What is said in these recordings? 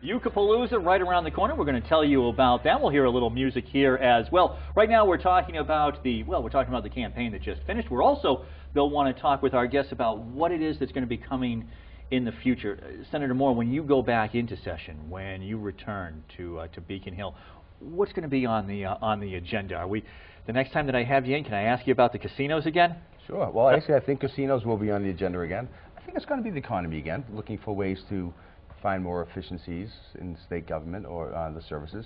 Youka-Palooza right around the corner. We're going to tell you about that. We'll hear a little music here as well. Right now we're talking about the campaign that just finished. We're also, Bill, want to talk with our guests about what it is that's going to be coming in the future. Senator Moore, when you go back into session, when you return to Beacon Hill, what's going to be on the agenda? Are we, the next time that I have you in, can I ask you about the casinos again? Sure. Well, actually, I think casinos will be on the agenda again. I think it's going to be the economy again, looking for ways to find more efficiencies in state government or the services.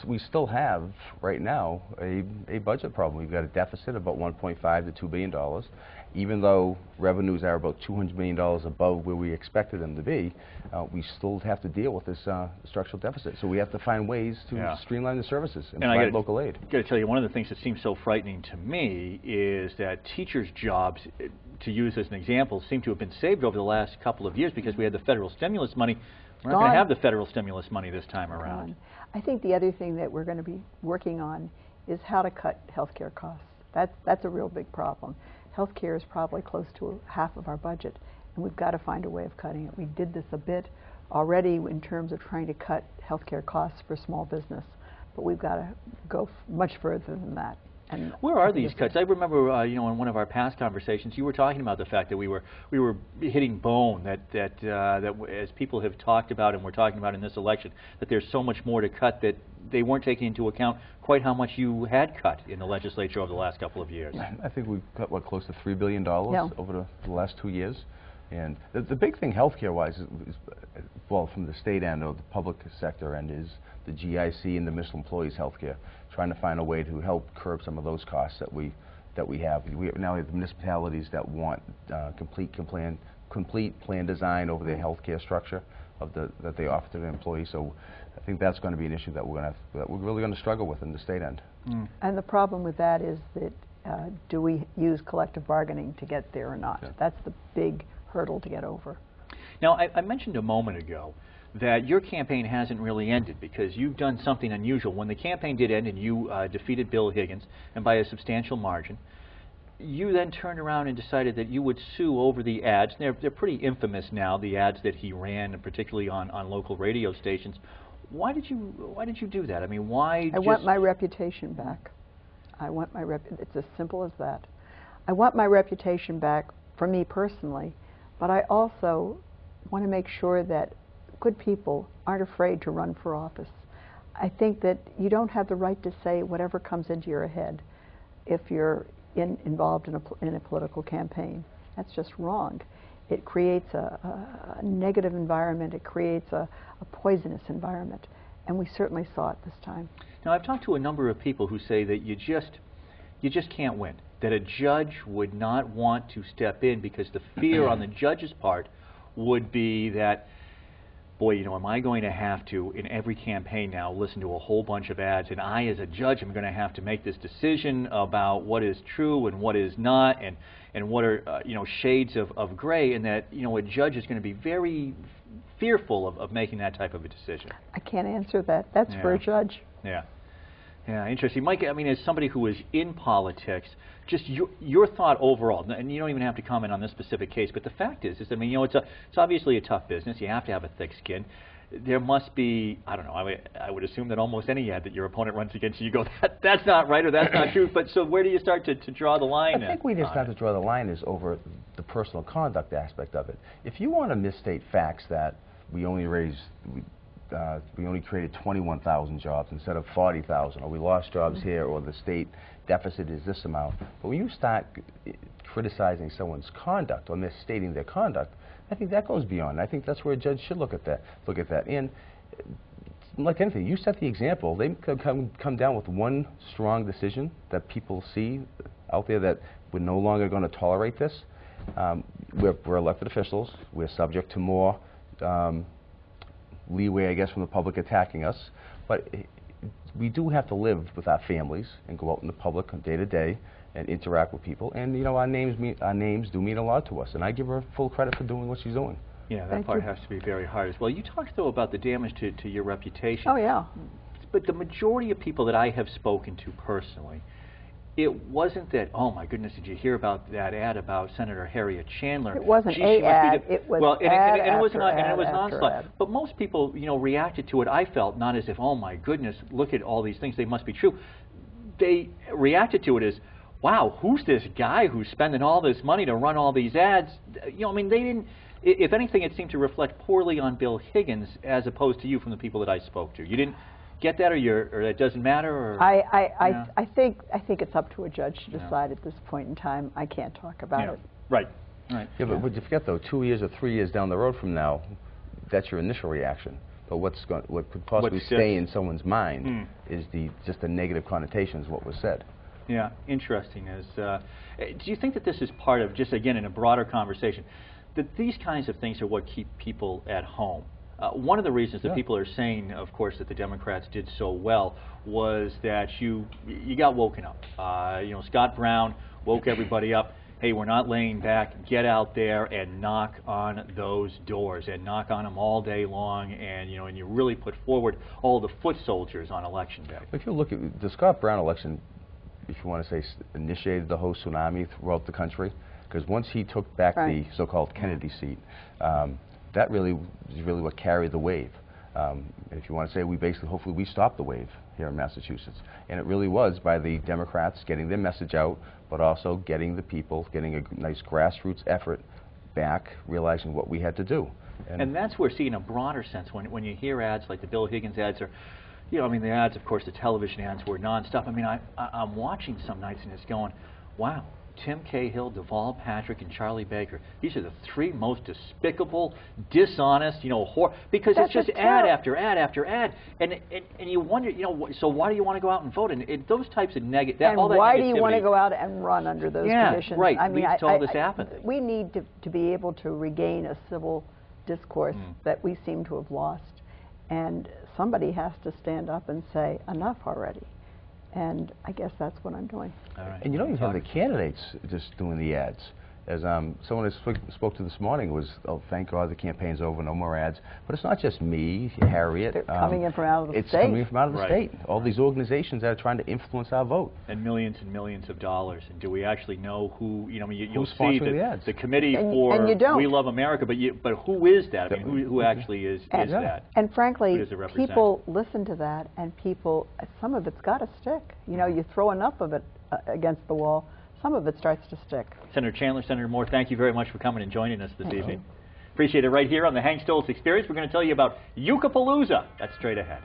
We still have, right now, a budget problem. We've got a deficit of about $1.5 to $2 billion. Even though revenues are about $200 million above where we expected them to be, we still have to deal with this structural deficit. So we have to find ways to streamline the services and provide local aid. I've got to tell you, one of the things that seems so frightening to me is that teachers' jobs, to use as an example, seem to have been saved over the last couple of years because we had the federal stimulus money. We're not going to have the federal stimulus money this time around. I think the other thing that we're going to be working on is how to cut health care costs. That's a real big problem. Health care is probably close to half of our budget, and we've got to find a way of cutting it. We did this a bit already in terms of trying to cut health care costs for small business, but we've got to go much further than that. And where are these cuts? I remember, you know, in one of our past conversations, you were talking about the fact that we were hitting bone. That as people have talked about and we're talking about in this election, that there's so much more to cut that they weren't taking into account quite how much you had cut in the legislature over the last couple of years. I think we've cut close to $3 billion over the last 2 years. And the big thing healthcare-wise is, well, from the state end or the public sector end, is the GIC and the municipal employees' healthcare, trying to find a way to help curb some of those costs that we have. We now have municipalities that want complete plan design over their healthcare structure that they offer to their employees. So I think that's going to be an issue that we're really going to struggle with in the state end. And the problem with that is that do we use collective bargaining to get there or not? Yeah. That's the big hurdle to get over. Now, I mentioned a moment ago that your campaign hasn't really ended because you've done something unusual. When the campaign did end and you defeated Bill Higgins, and by a substantial margin, you then turned around and decided that you would sue over the ads. They're pretty infamous now, the ads that he ran, and particularly on local radio stations. Why did you do that? I mean, why? I want my reputation back. It's as simple as that. I want my reputation back for me personally, but I also want to make sure that good people aren't afraid to run for office. I think that you don't have the right to say whatever comes into your head if you're involved in a political campaign. That's just wrong. It creates a negative environment. It creates a poisonous environment, and we certainly saw it this time. Now, I've talked to a number of people who say that you just can't win, that a judge would not want to step in because the fear on the judge's part would be that, boy, you know, am I going to have to, in every campaign now, listen to a whole bunch of ads, and I, as a judge, am going to have to make this decision about what is true and what is not, and what are, you know, shades of gray, and that, you know, a judge is going to be very fearful of making that type of a decision. I can't answer that. That's for a judge. Yeah. Yeah, interesting. Mike, I mean, as somebody who is in politics, just your thought overall, and you don't even have to comment on this specific case, but the fact is I mean, you know, it's obviously a tough business. You have to have a thick skin. There must be, I don't know, I would assume that almost any ad that your opponent runs against you go, that's not right or that's not true. But so where do you start to draw the line? I think we just have to draw the line is over the personal conduct aspect of it. If you want to misstate facts that we only created 21,000 jobs instead of 40,000, or we lost jobs here, or the state deficit is this amount. But when you start criticizing someone's conduct or misstating their conduct, I think that goes beyond. I think that's where a judge should look at that. And like anything, you set the example. They come down with one strong decision that people see out there that we're no longer going to tolerate this. We're elected officials. We're subject to more leeway, I guess, from the public attacking us, but we do have to live with our families and go out in the public day to day and interact with people. And you know, our names do mean a lot to us, and I give her full credit for doing what she's doing. Yeah, that part has to be very hard as well. You talked though about the damage to your reputation. Oh yeah. But the majority of people that I have spoken to personally, it wasn't that, oh my goodness, did you hear about that ad about Senator Harriette Chandler? It wasn't Gee, a ad, it was well, ad and it was after ad and it was after nonstop. ad. But most people, you know, reacted to it, I felt, not as if, oh my goodness, look at all these things, they must be true. They reacted to it as, wow, who's this guy who's spending all this money to run all these ads? You know, I mean, they didn't, if anything, it seemed to reflect poorly on Bill Higgins as opposed to you from the people that I spoke to. You didn't get that, or it doesn't matter? Or, I think it's up to a judge to decide at this point in time. I can't talk about it. Right. Right. Yeah, but would you forget, though, 2 years or 3 years down the road from now, that's your initial reaction. But what could possibly stay in someone's mind is just the negative connotations of what was said. Yeah, interesting. Do you think that this is part of, just again in a broader conversation, that these kinds of things are what keep people at home? One of the reasons that people are saying, of course, that the Democrats did so well was that you got woken up. You know, Scott Brown woke everybody up. Hey, we're not laying back. Get out there and knock on those doors, and knock on them all day long. And and you really put forward all the foot soldiers on election day. If you look at the Scott Brown election, if you want to say, initiated the whole tsunami throughout the country, because once he took back the so-called Kennedy seat, that really is what carried the wave. If you want to say, hopefully we stopped the wave here in Massachusetts. And it really was by the Democrats getting their message out, but also getting the people, getting a nice grassroots effort back, realizing what we had to do. And that's where, see, in a broader sense, when you hear ads like the Bill Higgins ads, or, I mean, the ads, of course, the television ads were nonstop. I mean, I'm watching some nights and it's going, wow, Tim Cahill, Deval Patrick, and Charlie Baker. These are the three most despicable, dishonest, because it's just ad after ad after ad, and you wonder, so why do you want to go out and vote? And those types of negative, and why do you want to go out and run under those conditions? Right. I mean, all this happened. We need to be able to regain a civil discourse that we seem to have lost, and somebody has to stand up and say enough already. And I guess that's what I'm doing. All right. And you don't even have the candidates just doing the ads. As someone I spoke to this morning was, oh, thank God the campaign's over, no more ads. But it's not just me, Harriette. They're coming in from out of the state. It's coming from out of the state. All these organizations that are trying to influence our vote. And millions of dollars. And do we actually know who, you'll Who's see the ads? The committee for We Love America, but who is that? I mean, who actually is that? And frankly, people listen to that, and some of it's got to stick. You throw enough of it against the wall, some of it starts to stick. Senator Chandler, Senator Moore, thank you very much for coming and joining us this evening. Appreciate it. Right here on the Hank Stolz Experience, we're going to tell you about Yucca-Palooza. That's straight ahead.